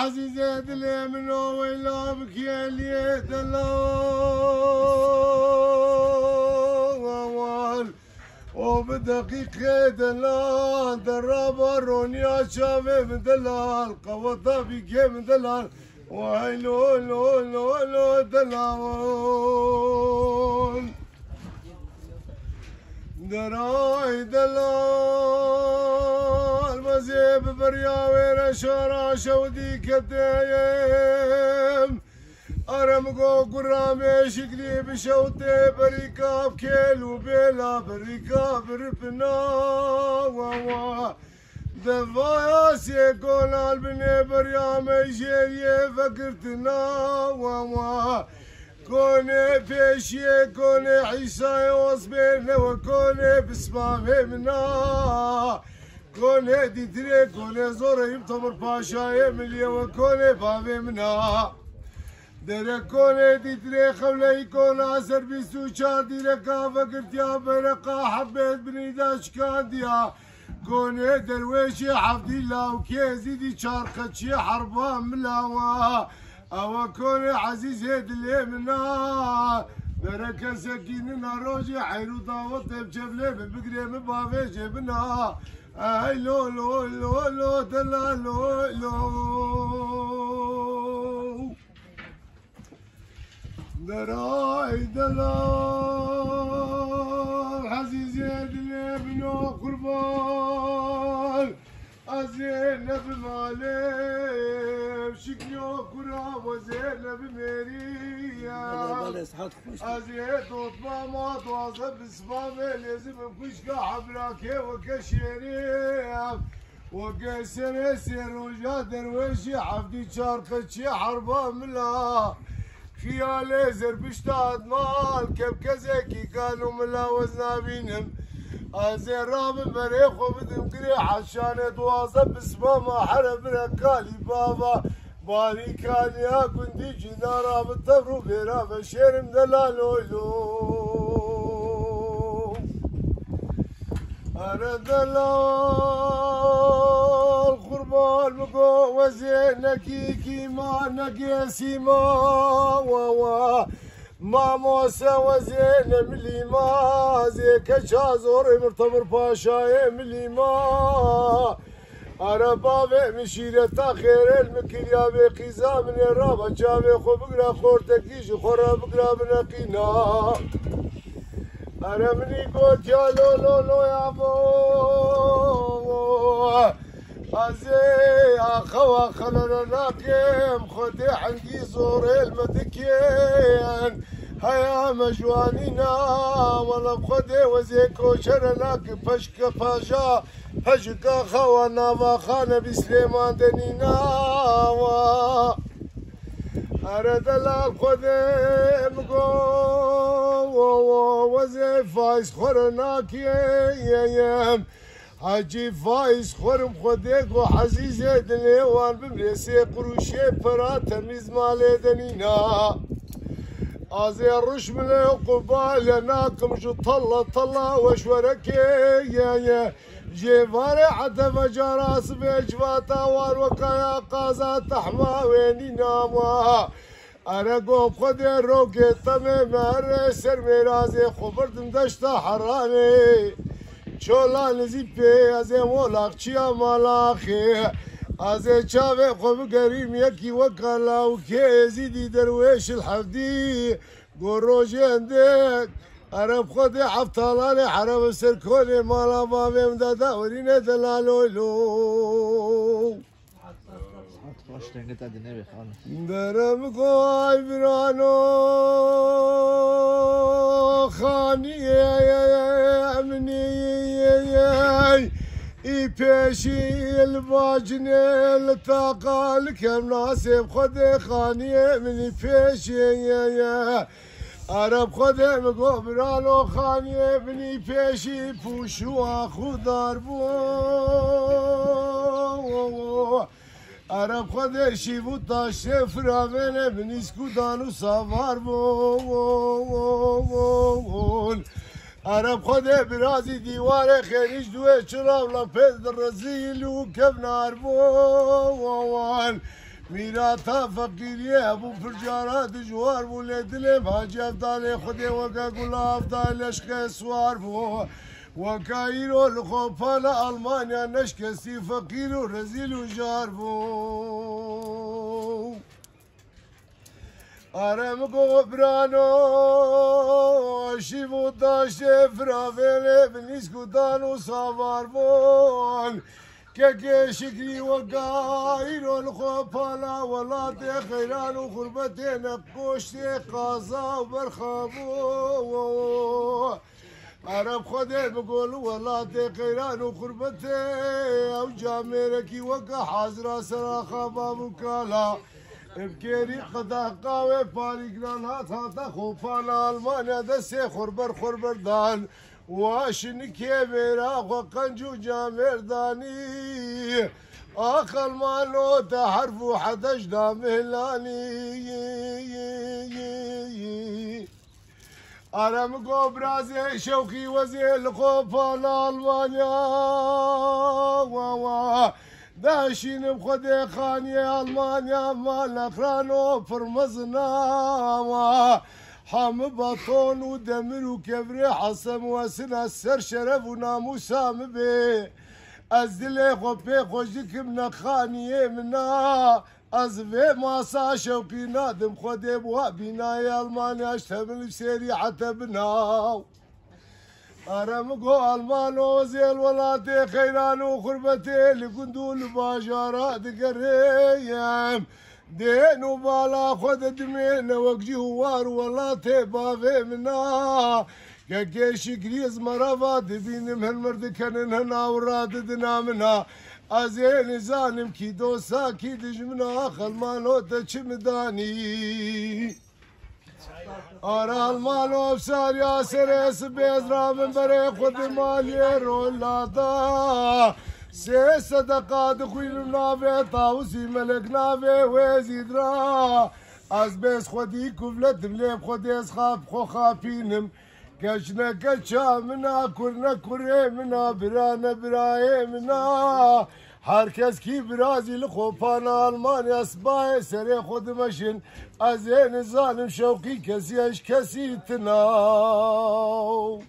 عزيزي دلي منو ويلا بك يا لي دلال وبدقيقة دلال درب الرونيا شافي من دلال قوطة بك من دلال ويلو لو لو لو دلال دراي دلال مزيب برياوي رشارا شودي كدايم أرمقو قرامي شكلي بشوتي بريكاب كيلو بيلا بريكاب ربنا واوا دفايا سيكون البني بريامي جيري فكرتنا واوا كوني بيشي كوني عيسى وصبرنا وكوني بسمع منا كوني ديدري كوني زوري يمتمر باشا يملي وكوني بابي منا دره كوني ديدري خولي كون عسر بيسو شار ديركا فكرت يا برقا حبيت بني داشكان ديا كوني درويشي حفظي الله وكيزي دي شارقتشي حربان ملاوا أو كوني عزيزي دلي منا بركة سكيننا روجي حيرو داوت بجبلي ببقري من بابي جبنا أي لو لو لو لو دلا لو لو دراي دلا عزيزي دلي منو قربان أزينب مالي شكلو كرا وزينب ميريا أزيد وطماما توازب بسمامي لازم بكشكا حبراكي وكشيريا وكسر سير وجا درويشي حفدي شارقتشي حربا ملا خيالي زربشتاد مال كبكزيكي كانوا ملا وزنا بينهم أزراب مريخ وبدم قريح عشان توازب بسمامة حرب ركالي بابا باري كان يا كندي جنارا بالتبرو بيرا بشير مدلالولو أنا دلال قربان بقو وزينكي كيما نقيسي ما واوا ما موسى وزين ملي ما زيك شازور مرتمر باشا ملي ما أربابي مشيرة خير المكيل يا بقيزا من الرابع جابي خو بقرا خورتكيش خورا بقرا بنقينا أنا مني قلت يا لو لو لو يا بو أزي أخوا خلنا ناقيم خدي عندي زور المدكين هيا مجوانينا ولا بخدي وزيكو شرناك بشك باشا بشك خوانا وخانا بسليمان دنينا أرد الله خدي مقو وزي فايز خورناك يم حاجي فايز خورم خديك وحزيزي دليوان بمريسي قروشي برا تميز مالي دنينا ازي الرش من قبال ناكم جو طلا وشوركي يا جيفاري حتى فجراس بيجفاتا وروكايا قازا تحما ويني ناما انا قوب خدي روكي تمام سر ميرازي خبرتم دشتا حراني چولا نزیپی از مولاقچی مالاخی از چاوه خوب گریم یکی وکالا و که زیدی درویش الحفدی گروجی اندک عرب خودی حفتالانی حرب سرکونی مالا بابی مدادا ورینه دلالولو درم کوی برانو خانیه امنی ای پیشی الباجنه التاقا لکم ناسب خود خانیه منی پیشی عرب خود مگو برانو خانیه منی پیشی پوشو خودار بو عرب خود شیبو تاش فراغنه بنیسکو دانو سوار بون عرب خود برازی دیوار خیریش دوه چراغ لپید رزیل و کب نار بون میراتا فقیریه ابو فرجارات جوار بو لدلم حاجی افضال خودی وکا گلا افضال عشق سوار بو وكايرو الخوفانا ألمانيا نشكسي فقير ورزيل وجاربو أرمكو برانو شيفو داشي فرافيلي بنيسكو دانو سافاربون كاكي شكري وكايرو الخوفانا ولاتي خيران وخربتي نقوشتي قازا وبرخابو عرب خودت بقول والله قيران وخربتي او جامركي وقع حاضر سراخا بابوكالا بكيري قدا قاوي فارقنا هات هاتا خوفانا المانيا دسي خربر دان واشن كيبيرا وقنجو جامر داني اخل مالو تحرفو حدش دامهلاني أرمكو برازي شوقي وزيل خوفان ألمانيا داشين بخدي خاني ألمانيا مال أخرانو فرمزنا حم بطون ودمر وكبري حسم وسنا السر شرف وناموسا مبي أزدلي خوبي خوشك من خاني منا از في ماسا شوقي نادم خدي بوا بناي ألمانيا اشتمل بسيري حتى بناو أرمكو ألمانو زيل ولاتي خيران وخربتي لقندول باجارات قريم دين وبالا خد دمين وقجي هوار ولاتي بافي منا كاكيشي كريز مرافات دين من مرد كان هنا وراد دنا منا أزين زانم كي دوسا كي دجمنا خلمانو تشمداني أرى المالو بسار ياسر سبيزرا من بري خد مالي رولادا سي صدقات خوين نافي طاوسي ملك نافي وزيدرا از بيس خودي كفلت مليب خودي اسخاف خو خافينم كشنا كشا منا كرنا كري منا برانا براي منا هركز كي برازيل خوفانا ألمانيا سباي سري خود مشن أزين ظالم شوقي كسي تناو